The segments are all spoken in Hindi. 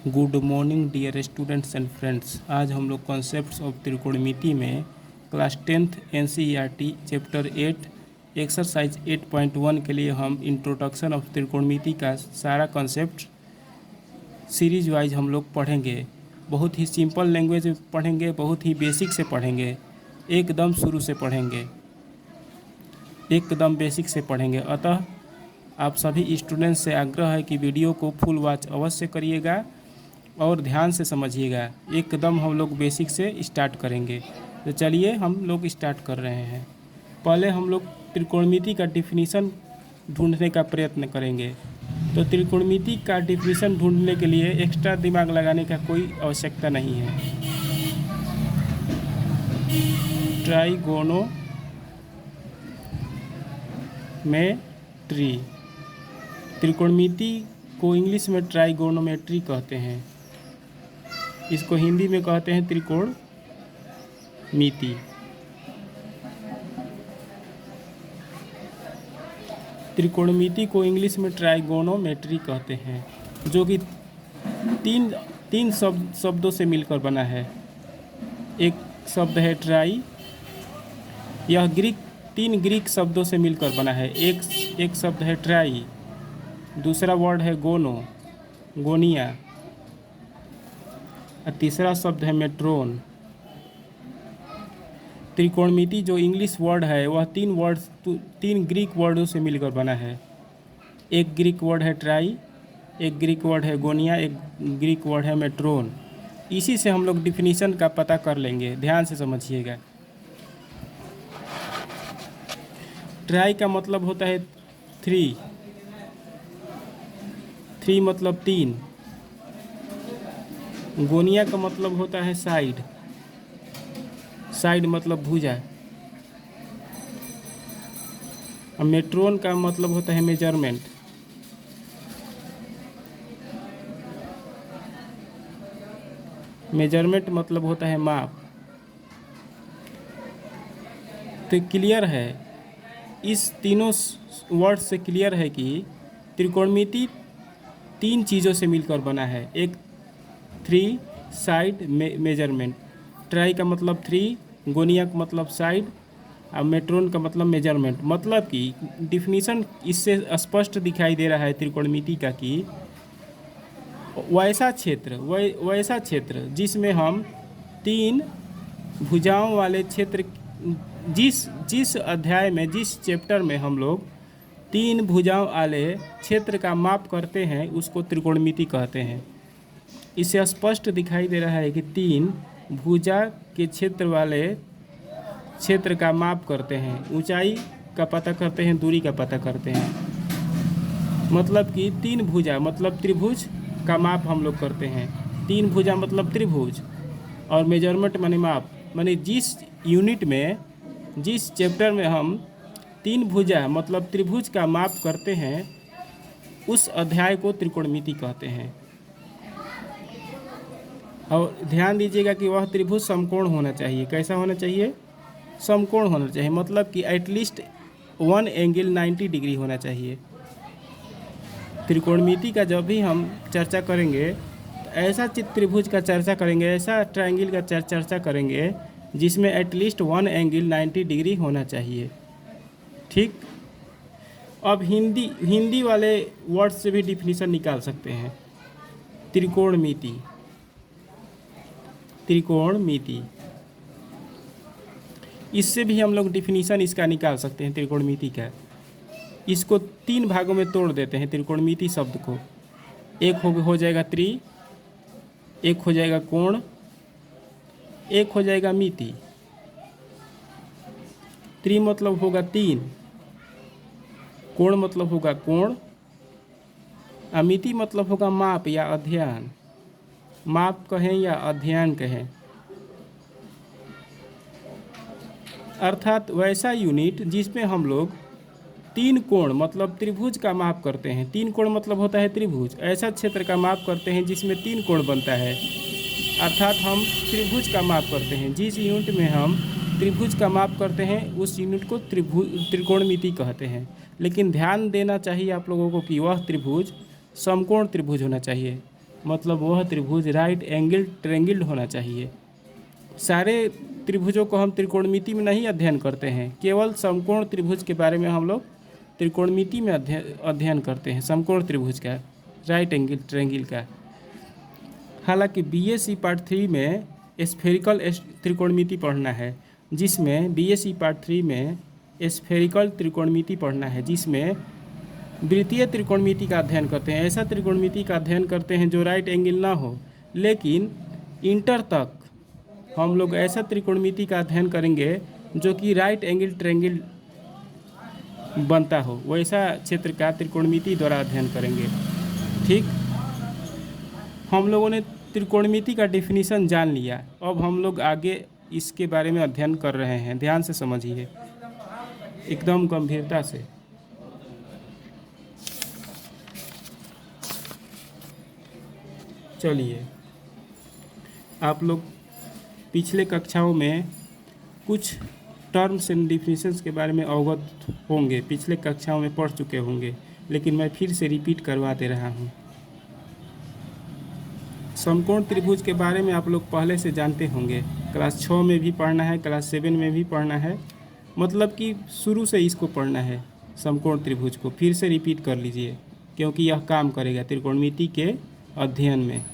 Good morning dear students and friends. आज हम लोग कॉन्सेप्ट्स ऑफ त्रिकोणमिति में class 10th NCERT chapter 8 exercise 8.1 के लिए हम इंट्रोडक्शन ऑफ त्रिकोणमिति का सारा कॉन्सेप्ट सीरीज वाइज हम लोग पढ़ेंगे। बहुत ही सिंपल लैंग्वेज में पढ़ेंगे, बहुत ही बेसिक से पढ़ेंगे, एकदम शुरू से पढ़ेंगे, एकदम बेसिक से पढ़ेंगे। अतः आप सभी स्टूडेंट्स से आग्रह है कि वीडियो को फुल वॉच अवश्य करिएगा और ध्यान से समझिएगा। एकदम हम लोग बेसिक से स्टार्ट करेंगे। तो चलिए हम लोग स्टार्ट कर रहे हैं। पहले हम लोग त्रिकोणमिति का डिफिनीशन ढूंढने का प्रयत्न करेंगे। तो त्रिकोणमिति का डिफिनीशन ढूंढने के लिए एक्स्ट्रा दिमाग लगाने का कोई आवश्यकता नहीं है। ट्राइगोनोमेट्री, त्रिकोणमिति को इंग्लिश में ट्राइगोनोमेट्री कहते हैं, इसको हिंदी में कहते हैं त्रिकोणमिति। त्रिकोणमिति को इंग्लिश में ट्राइगोनोमेट्री कहते हैं, जो कि तीन शब्दों से मिलकर बना है। एक शब्द है ट्राई, यह तीन ग्रीक शब्दों से मिलकर बना है। एक शब्द है ट्राई, दूसरा वर्ड है गोनिया, और तीसरा शब्द है मेट्रोन। त्रिकोणमिति जो इंग्लिश वर्ड है वह तीन ग्रीक वर्डों से मिलकर बना है। एक ग्रीक वर्ड है ट्राई, एक ग्रीक वर्ड है गोनिया, एक ग्रीक वर्ड है मेट्रोन। इसी से हम लोग डिफिनीशन का पता कर लेंगे, ध्यान से समझिएगा। ट्राई का मतलब होता है थ्री मतलब तीन। गोनिया का मतलब होता है साइड मतलब भुजा। और मेट्रोन का मतलब होता है मेजरमेंट मतलब होता है माप। तो क्लियर है, इस तीनों वर्ड से क्लियर है कि त्रिकोणमिति तीन चीज़ों से मिलकर बना है। एक थ्री साइड मेजरमेंट। ट्राई का मतलब थ्री, गोनिया का मतलब साइड, और मेट्रोन का मतलब मेजरमेंट। मतलब कि डिफिनीशन इससे स्पष्ट दिखाई दे रहा है त्रिकोणमिति का कि वैसा क्षेत्र जिसमें हम तीन भुजाओं वाले क्षेत्र, जिस अध्याय में, जिस चैप्टर में हम लोग तीन भुजाओं वाले क्षेत्र का माप करते हैं उसको त्रिकोणमिति कहते हैं। इससे स्पष्ट दिखाई दे रहा है कि तीन भुजा के क्षेत्र वाले क्षेत्र का माप करते हैं, ऊंचाई का पता करते हैं, दूरी का पता करते हैं। मतलब कि तीन भुजा मतलब त्रिभुज का माप हम लोग करते हैं। तीन भुजा मतलब त्रिभुज, और मेजरमेंट माने माप, माने जिस यूनिट में, जिस चैप्टर में हम तीन भुजा मतलब त्रिभुज का माप करते हैं उस अध्याय को त्रिकोणमिति कहते हैं। और ध्यान दीजिएगा कि वह त्रिभुज समकोण होना चाहिए। कैसा होना चाहिए? समकोण होना चाहिए, मतलब कि एटलीस्ट वन एंगल 90 डिग्री होना चाहिए। त्रिकोणमिति का जब भी हम चर्चा करेंगे तो ऐसा त्रिभुज का चर्चा करेंगे, ऐसा ट्रायंगल का चर्चा करेंगे जिसमें एटलीस्ट वन एंगल 90 डिग्री होना चाहिए। ठीक। अब हिंदी वाले वर्ड से भी डिफिनीशन निकाल सकते हैं। त्रिकोणमिति इससे भी हम लोग डिफिनीशन इसका निकाल सकते हैं त्रिकोणमिति का। इसको तीन भागों में तोड़ देते हैं त्रिकोणमिति शब्द को। एक हो जाएगा त्रि, एक हो जाएगा कोण, एक हो जाएगा मिति। त्रि मतलब होगा तीन, कोण मतलब होगा कोण, अमिति मतलब होगा माप या अध्ययन। माप कहें या अध्ययन कहें, अर्थात वैसा यूनिट जिसमें हम लोग तीन कोण मतलब त्रिभुज का माप करते हैं। तीन कोण मतलब होता है त्रिभुज। ऐसा क्षेत्र का माप करते हैं जिसमें तीन कोण बनता है, अर्थात हम त्रिभुज का माप करते हैं। जिस यूनिट में हम त्रिभुज का माप करते हैं उस यूनिट को त्रिकोणमिति कहते हैं। लेकिन ध्यान देना चाहिए आप लोगों को कि वह त्रिभुज समकोण त्रिभुज होना चाहिए। मतलब वह त्रिभुज राइट एंगल ट्रायंगल होना चाहिए। सारे त्रिभुजों को हम त्रिकोणमिति में नहीं अध्ययन करते हैं, केवल समकोण त्रिभुज के बारे में हम लोग त्रिकोणमिति में अध्ययन करते हैं, समकोण त्रिभुज का, राइट एंगल ट्रायंगल का। हालांकि बीएससी पार्ट 3 में स्फेरिकल त्रिकोणमिति पढ़ना है, जिसमें बीएससी पार्ट 3 में स्फेरिकल त्रिकोणमिति पढ़ना है, जिसमें वृत्तीय त्रिकोणमिति का अध्ययन करते हैं। ऐसा त्रिकोणमिति का अध्ययन करते हैं जो राइट एंगल ना हो, लेकिन इंटर तक हम लोग ऐसा त्रिकोणमिति का अध्ययन करेंगे जो कि राइट एंगल ट्रायंगल बनता हो, वैसा क्षेत्र का त्रिकोणमिति द्वारा अध्ययन करेंगे। ठीक, हम लोगों ने त्रिकोणमिति का डेफिनेशन जान लिया, अब हम लोग आगे इसके बारे में अध्ययन कर रहे हैं। ध्यान से समझिए, एकदम गंभीरता से। चलिए, आप लोग पिछले कक्षाओं में कुछ टर्म्स एंड डिफिनेशंस के बारे में अवगत होंगे, पिछले कक्षाओं में पढ़ चुके होंगे, लेकिन मैं फिर से रिपीट करवा दे रहा हूँ। समकोण त्रिभुज के बारे में आप लोग पहले से जानते होंगे, क्लास 6 में भी पढ़ना है, क्लास 7 में भी पढ़ना है, मतलब कि शुरू से इसको पढ़ना है समकोण त्रिभुज को। फिर से रिपीट कर लीजिए, क्योंकि यह काम करेगा त्रिकोणमिति के अध्ययन में।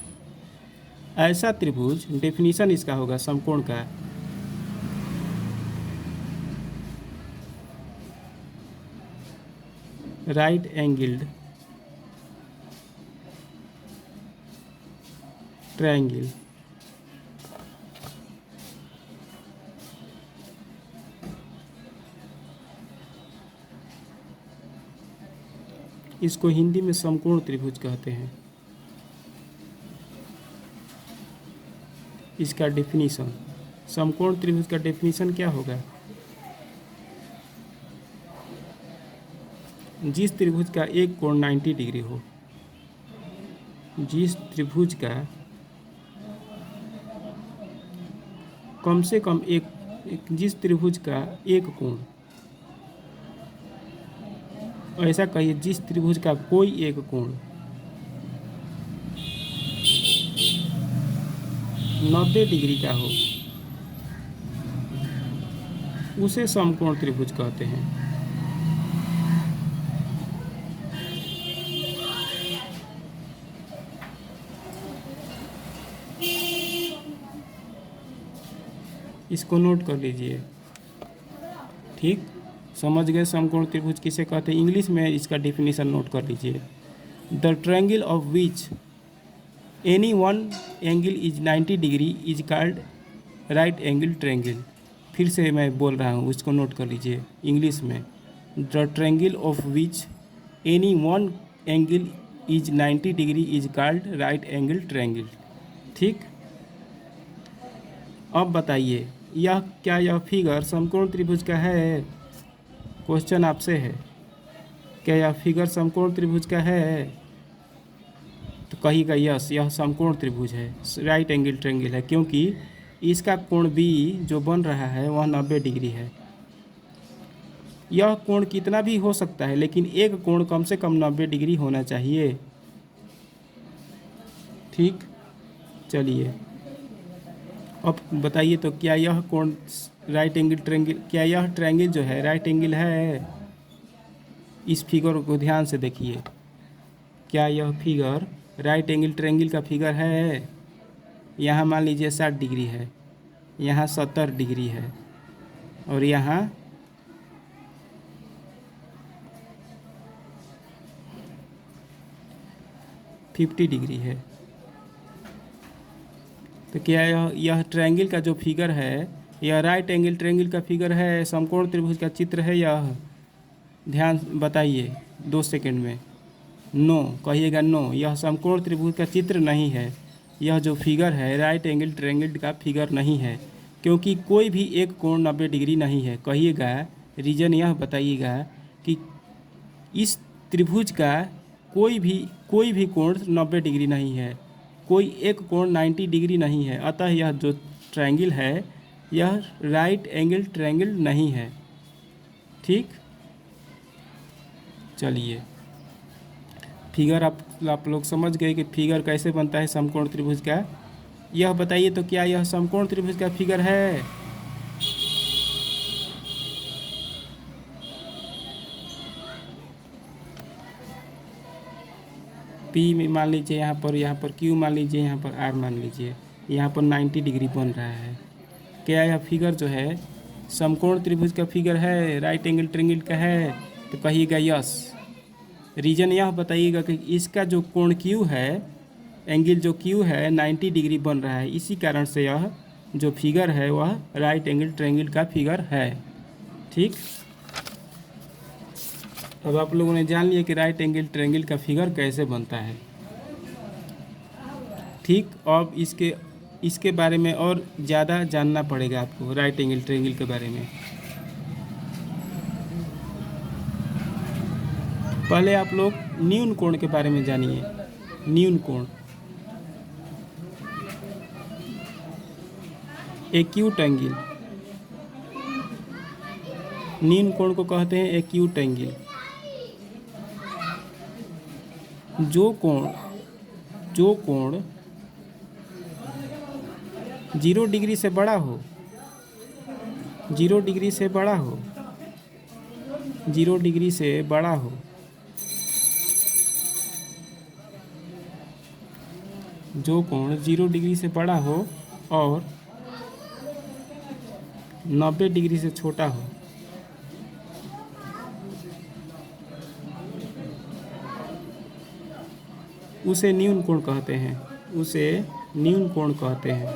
ऐसा त्रिभुज, डेफिनेशन इसका होगा समकोण का, राइट एंगल्ड ट्रायंगल, इसको हिंदी में समकोण त्रिभुज कहते हैं। इसका डेफिनेशन, समकोण त्रिभुज का डेफिनेशन क्या होगा? जिस त्रिभुज का एक कोण 90 डिग्री हो, जिस त्रिभुज का कम से कम जिस त्रिभुज का एक कोण, ऐसा कहिए जिस त्रिभुज का कोई एक कोण 90 डिग्री का हो, उसे समकोण त्रिभुज कहते हैं। इसको नोट कर लीजिए। ठीक, समझ गए समकोण त्रिभुज किसे कहते हैं? इंग्लिश में इसका डेफिनेशन नोट कर लीजिए। The triangle of which any one angle is 90 degree is called right angle triangle. फिर से मैं बोल रहा हूँ, उसको नोट कर लीजिए इंग्लिश में। The triangle of which any one angle is 90 degree is called right angle triangle. ठीक, अब बताइए, यह फिगर समकोण त्रिभुज का है? क्वेश्चन आपसे है, क्या यह फिगर समकोण त्रिभुज का है? तो कहिएगा यस, यह समकोण त्रिभुज है, राइट एंगल ट्रायंगल है, क्योंकि इसका कोण बी जो बन रहा है वह 90 डिग्री है। यह कोण कितना भी हो सकता है, लेकिन एक कोण कम से कम 90 डिग्री होना चाहिए। ठीक, चलिए अब बताइए, तो क्या यह कोण राइट एंगल ट्रायंगल, क्या यह ट्रायंगल जो है राइट एंगल है? इस फिगर को ध्यान से देखिए, क्या यह फिगर राइट एंगल ट्रायंगल का फिगर है? यहाँ मान लीजिए 60 डिग्री है, यहाँ 70 डिग्री है, और यहाँ 50 डिग्री है। तो क्या यह ट्रायंगल का जो फिगर है, यह राइट एंगल ट्रायंगल का फिगर है, समकोण त्रिभुज का चित्र है यह? ध्यान बताइए 2 सेकंड में। नो, कहिएगा नो, यह समकोण त्रिभुज का चित्र नहीं है। यह जो फिगर है राइट एंगल ट्रायंगल का फिगर नहीं है, क्योंकि कोई भी एक कोण 90 डिग्री नहीं है। कहिएगा, रीजन यह बताइएगा कि इस त्रिभुज का कोई भी कोण 90 डिग्री नहीं है, कोई एक कोण 90 डिग्री नहीं है। अतः यह जो ट्रायंगल है यह राइट एंगल ट्रायंगल नहीं है। ठीक, चलिए फिगर आप लोग समझ गए कि फिगर कैसे बनता है समकोण त्रिभुज का। यह बताइए तो क्या यह समकोण त्रिभुज का फिगर है? पी में मान लीजिए यहाँ पर क्यू मान लीजिए, यहाँ पर आर मान लीजिए, यहाँ पर 90 डिग्री बन रहा है। क्या यह फिगर जो है समकोण त्रिभुज का फिगर है, राइट एंगल ट्रायंगल का है? तो कहिएगा यस। रीजन यह बताइएगा कि इसका जो कोण क्यू है, एंगल जो क्यू है 90 डिग्री बन रहा है, इसी कारण से यह जो फिगर है वह राइट एंगल ट्रायंगल का फिगर है। ठीक, अब आप लोगों ने जान लिया कि राइट एंगल ट्रायंगल का फिगर कैसे बनता है। ठीक, अब इसके बारे में और ज़्यादा जानना पड़ेगा आपको, राइट एंगल ट्रायंगल के बारे में। पहले आप लोग न्यून कोण के बारे में जानिए। न्यून कोण, एक्यूट एंगल, न्यून कोण को कहते हैं एक्यूट एंगल। जो कोण 0 डिग्री से बड़ा हो, 0 डिग्री से बड़ा हो, 0 डिग्री से बड़ा हो, जो कोण 0 डिग्री से बड़ा हो और 90 डिग्री से छोटा हो, उसे न्यून कोण कहते हैं। उसे न्यून कोण कहते हैं।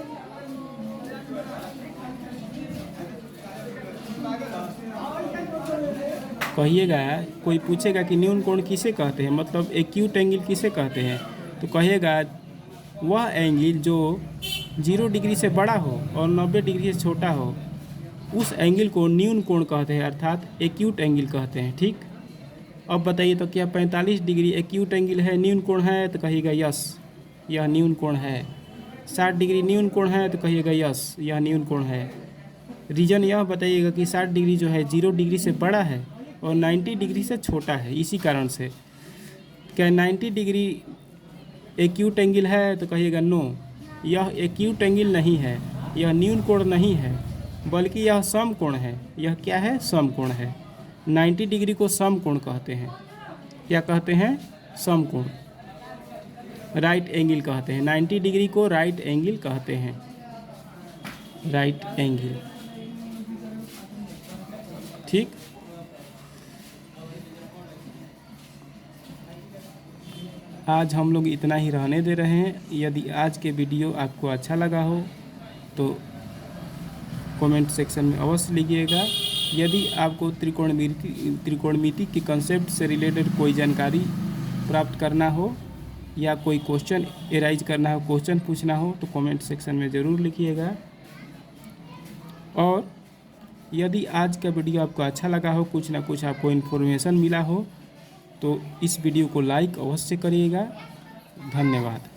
कहिएगा, कोई पूछेगा कि न्यून कोण किसे कहते हैं, मतलब एक्यूट एंगल किसे कहते हैं, तो कहिएगा वह एंगल जो 0 डिग्री से बड़ा हो और 90 डिग्री से छोटा हो, उस एंगल को न्यून कोण कहते हैं, अर्थात एक्यूट एंगल कहते हैं। ठीक, अब बताइए तो क्या 45 डिग्री एक्यूट एंगल है, न्यून कोण है? तो कहिएगा यस, यह न्यून कोण है। 60 डिग्री न्यून कोण है? तो कहिएगा यस, यह न्यून कोण है। रीजन यह बताइएगा कि 60 डिग्री जो है 0 डिग्री से बड़ा है और 90 डिग्री से छोटा है, इसी कारण से। क्या 90 डिग्री एक्यूट एंगल है? तो कहिएगा नो, यह एक्यूट एंगल नहीं है, यह न्यून कोण नहीं है, बल्कि यह समकोण है। यह क्या है? समकोण है। 90 डिग्री को समकोण कहते हैं। क्या कहते हैं? समकोण, राइट एंगल कहते हैं। 90 डिग्री को राइट एंगल कहते हैं, राइट एंगल। ठीक, आज हम लोग इतना ही रहने दे रहे हैं। यदि आज के वीडियो आपको अच्छा लगा हो तो कमेंट सेक्शन में अवश्य लिखिएगा। यदि आपको त्रिकोणमिति के कंसेप्ट से रिलेटेड कोई जानकारी प्राप्त करना हो या कोई क्वेश्चन एराइज करना हो, क्वेश्चन पूछना हो, तो कमेंट सेक्शन में ज़रूर लिखिएगा। और यदि आज का वीडियो आपको अच्छा लगा हो, कुछ ना कुछ आपको इन्फॉर्मेशन मिला हो, तो इस वीडियो को लाइक अवश्य करिएगा। धन्यवाद।